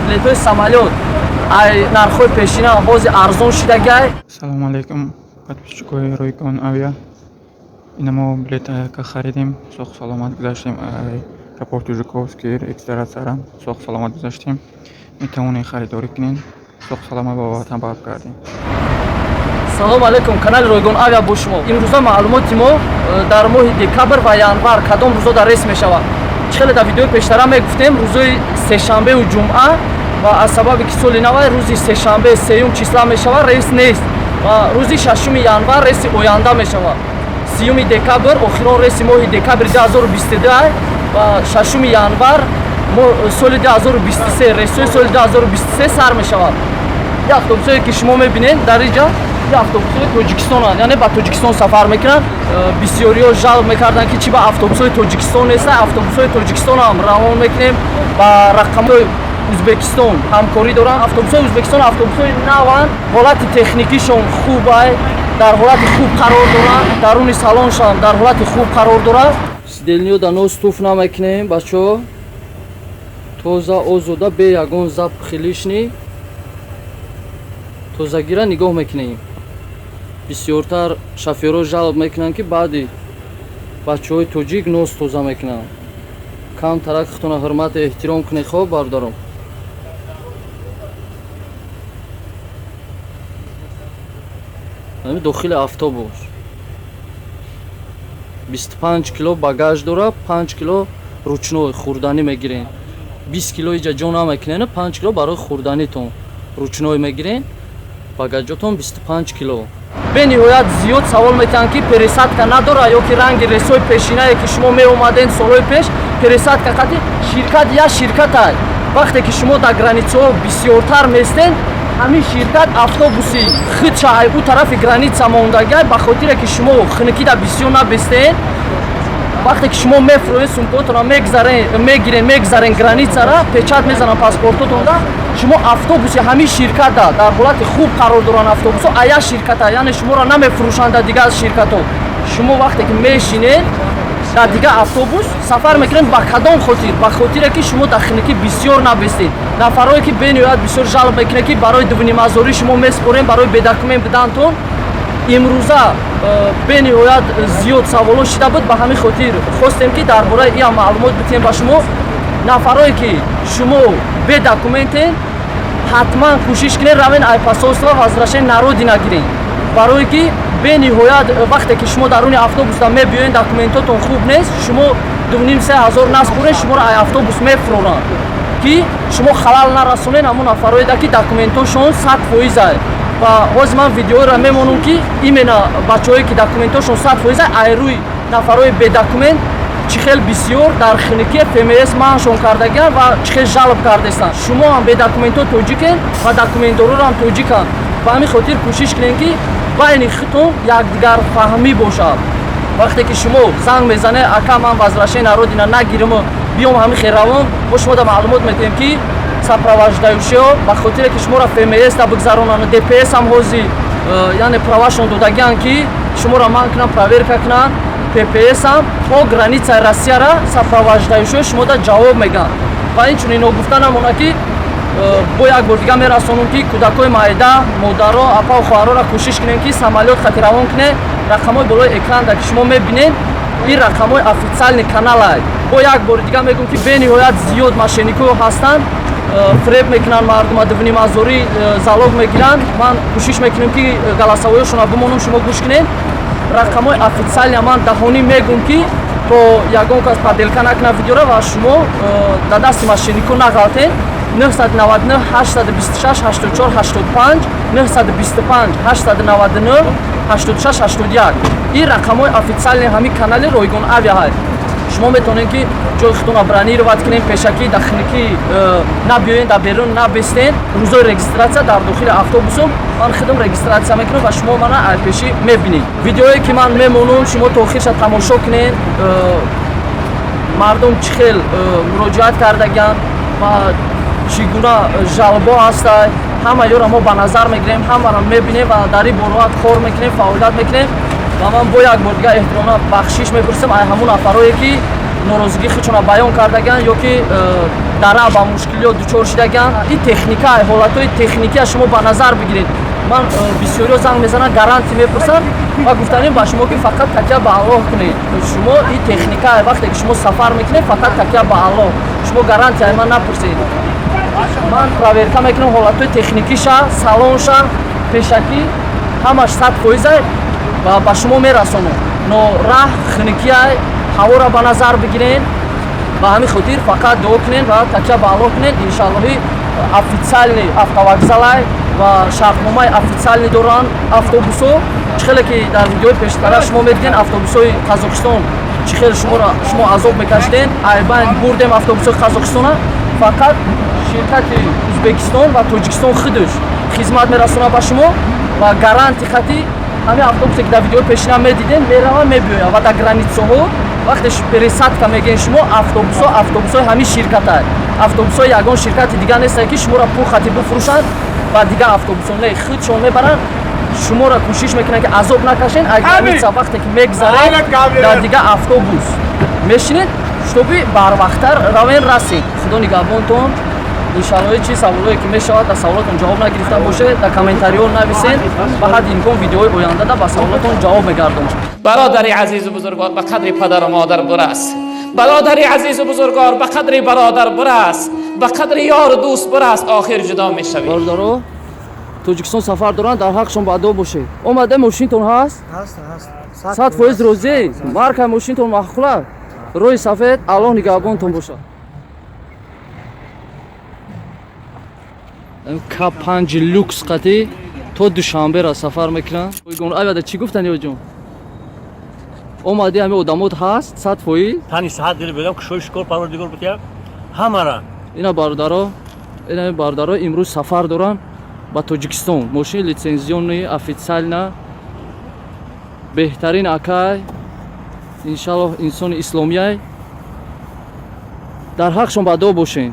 билетҳои самолёт ай нархҳои пешина бози арзон шидагай. Салому алейкум, подписчикои Ройкон авиа. Ина мо билетка харидем, соғ саломат гузаштем. Аэропорти Жуковский регистратсияра соғ саломат гузаштем. Метавонед харидорӣ кунед. Соғ саломат ба ватан баргардем. Салому алейкум, канали Ройгон авиа бо шумо. Имрӯза маълумоти мо дар моҳи декабр ва январ кадом рӯзода рейс мешавад. Хеле дар видеои пештара мегуфтем рӯзои сешанбеу ҷумъа ва аз сабаби ки соли нав рӯзи сешанбе 3 числа мешавад, рейс нест ва рӯзи 6 январ рейси оянда мешавад. 3 декабр охирон рейси моҳи декабри 2022 ва 6 январ соли 2023 рейсои соли 2023 сар мешавад. Я автобусое ки шумо мебинед дар инҷа я автобусои тоҷикистонанд, яъне ба тоҷикистон сафар мекунанд. Бисёриҳо жалб мекарданд ки чи ба автобусои тоҷикистон неста. Автобусои тоҷикистон ҳам равон мекунем ба рақамҳои Ӯзбекистон ҳамкорӣ доранд. Автобусои Ӯзбекистон автобусои наванд, ҳолати техникишон хуб ай, дар ҳолати хуб қарор доранд, даруни салоншон дар ҳолати хуб қарор дорад. Сидельниҳо дар нос туф намекунем бачаҳо. Тоза озода бе ягон запахи лишни тозагира нигоҳ мекунем. Бисёртар шофёрҳо жалб мекунанд ки баъди бачаҳои тоҷик нос тоза мекунанд. Кам тараққитона ҳурмат эҳтиром кунед хоб бардорам. Дохили автобус 25 кило багаж дора, 5 кило ручной хурданӣ мегирен. 20 кило иҷа ҷо намекунен, 5 кило барои хурданитон ручной мегирен. Багажотон 25 кило. Бениҳоят зиёд савол мекунанд ки пересадка надора ё ки ранги рейсҳои пешинае ки шумо меомаден солҳои пеш пересадка қати ширкат я ширкатай. Вақте ки шумо дар границаҳо бисёртар местен, ҳамин ширкат автобуси хидша ай ӯ тарафи граница мондагай ба хотире ки шумо хиникида бисёр набестен. Вақте ки шумо мефурӯед сумкаотонро мегирен мегзарен границара, печат мезанан паспортотонда, шумо автобуси ҳамин ширката дар ҳолати хуб қарор доранд. Автобусо ая ширката, яъне шуморо намефурӯшанд дар дигар ширкатҳо. Шумо вақте ки мешинед дар дигар автобус сафар мекунед ба кадом хотир? Ба хотире ки шумо дар хиникӣ бисёр набестед. Нафарое ки бениҳоят бисёр жалб мекунед ки барои дувнимазорӣ шумо меспорем барои бедокумент бидантон. Имрӯза бениҳоят зиёд саволо шида буд, ба ҳамин хотир хостем ки дар бораи ин маълумот битем ба шумо. Нафарое ки шумо бедокументен ҳатман кӯшиш кунед равен айпасосва возвращение народи нагиред, барое ки бениҳоят вақте ки шумо даруни автобуста мебиёед документотон хуб нест, шумо 2,500 наспоред, шуморо ай автобус мефуроранд ки шумо халал нарасонед ҳамон нафароеда ки документошон 100% ай. Ва ҳозир ман видеоро мемонам ки именно бачаҳое ки документошон 100% ай, ай рӯи нафарои бедокумент чӣ хел бисёр дар хиникӣ ФМС манъшон кардагианд ва чӣ хел жалб кардастанд. Шумо ҳам бедокументо тоҷикен ва документдороро ҳам тоҷиканд. Ба ҳамин хотир кӯшиш кунед ки байни хитон якдигар фаҳмӣ бошад. Вақте ки шумо занг мезанед, ака ман возвращение народина нагирам, биём ҳамин херавон, мо шумо да маълумот метиҳем ки сопровождающиҳо ба хотире ки шуморо ФМС да бигзаронанд, ДПС ҳам ҳозир яъне правашон додагианд ки шуморо манъ кунанд, проверка кунанд. ППС ҳам по границаи Россияра сопровождающиҳои шумо да ҷавоб мегӯянд. Ва инчунин гуфта намонад ки бо як бор дига мерасонам ки кӯдакҳои майда, модаро, апау хоҳароро кӯшиш кунем ки самолёт хати равон кунед. Рақамҳои болои экран ки шумо мебинед, ин рақамҳои официални канал ай. Бо як бор дига мегӯям ки бениҳоят зиёд мошенникҳо ҳастанд, фреб мекунанд мардума, дувнимазорӣ залог мегиранд. Ман кӯшиш мекунам ки галасавоёшонро бимонам, шумо гӯш кунед. Рақамҳои официали ман даҳонӣ мегӯям ки то ягон кас паделка накунад видеоро ва шумо дар дасти мошенникҳо нағалтед. 999 826 84 85 925 899 86 81. ин рақамҳои официали ҳамин канали Ройгон авиа ҳаст. шумо метавонед ки ҷои худтонро бронировать кунед, пешакӣ дар хиникӣ набиёед, дар берун набестед. рӯзои регистратсия дар дохили автобусо ман худам регистратсия мекунам ва шумо мана айпешӣ мебинед. Видеое ки ман мемонам шумо то охирша тамошо кунед, мардум чӣ хел муроҷиат кардагианд ва чӣ гуна жалбо ҳастад, ҳама ёро мо ба назар мегирем, ҳамаро мебинем ва дар ин бораат кор мекунем, фаъолият мекунем. Ва ман бо як бор дига эҳтирома бахшиш мепурсам ай ҳамон нафарое ки норозигии худшонро баён кардагианд ё ки дара ба мушкилиёт дучор шудаган ин техника ҳолатҳои техникия шумо ба назар бигиред. Ман бисёриё занг мезанам, гарантӣ мепурсам ва гуфтанем ба шумо ки фақат такя ба Аллоҳ кунед. Шумо ин техника вақте ки шумо сафар мекунед фақат такя ба Аллоҳ. Шумо гарантия ман напурсед. Ман проверка мекунам ҳолатҳои техникиша, салонша, пешакӣ ҳамаш 100% ба шумо мерасонам. Но раҳ хунукияй ҳавора ба назар бигирен. Ба ҳамин хотир фақат дуо кунен ва такя ба Аллоҳ кунен. Иншаллоҳи официални автовокзалай ва шарҳномаи официални доранд автобусо. Чӣ хеле ки дар видеои пештара шумо медиден автобусои Қазоқистон чӣ хеле шумо азоб мекашиден. Айбан бурдем автобусои Қазоқистона фақат ширкати Узбекистон ва Тоҷикистон худуш хизмат мерасонад ба шумо ва гаранти хати ҳамин автобусе ки дар видеои пешина медиден мерава мебиёяд ва дар границаҳо вақте пересадка мегӯед шумо автобусои ҳамин ширкатае. Автобусои ягон ширкати дигар нестае ки шуморо пул хати бифурӯшанд ва дигар автобусо не худшон мебаранд. Шуморо кӯшиш мекунанд ки азоб накашен. Аз граница вақте ки мегзаред дар дигар автобус мешинед шуби барвақттар равен расед. Худо нигаҳбонтон. иншаллоҳ чӣ саволое ки мешавад дар саволотон ҷавоб нагирифта боше дар комментариҳо нависед. ба ҳадди имкон видеои ояндада ба саволотон ҷавоб мегардонем. برادری عزیز و بزرگوار به قدر پدر و مادر برس. برادری عزیز و بزرگوار به قدر برادر برس. به قدر یار و دوست برس. آخر جدا میشوی. бародаро Тоҷикистон сафар доранд, дар ҳақшон баъдо боше. Омада мошинтон ҳаст? Ҳаст. 100% розӣ? Маркаи мошинтон маъқула? Рӯи сафед Аллоҳ нигаҳбонтон бошад. К5 люкс қатӣ то душанбера сафар мекунанд. Айвада чӣ гуфтан ёҷон? омади ҳамин одамот ҳаст 100%? тани саҳат дил бедам ки шои шукор парвардигор бутия ҳамара. Ина бародаро имрӯз сафар доранд ба Тоҷикистон. Мошини литсензиони официална беҳтарин акай иншаллоҳ инсони исломияй. Дар ҳақшон баъдо бошен.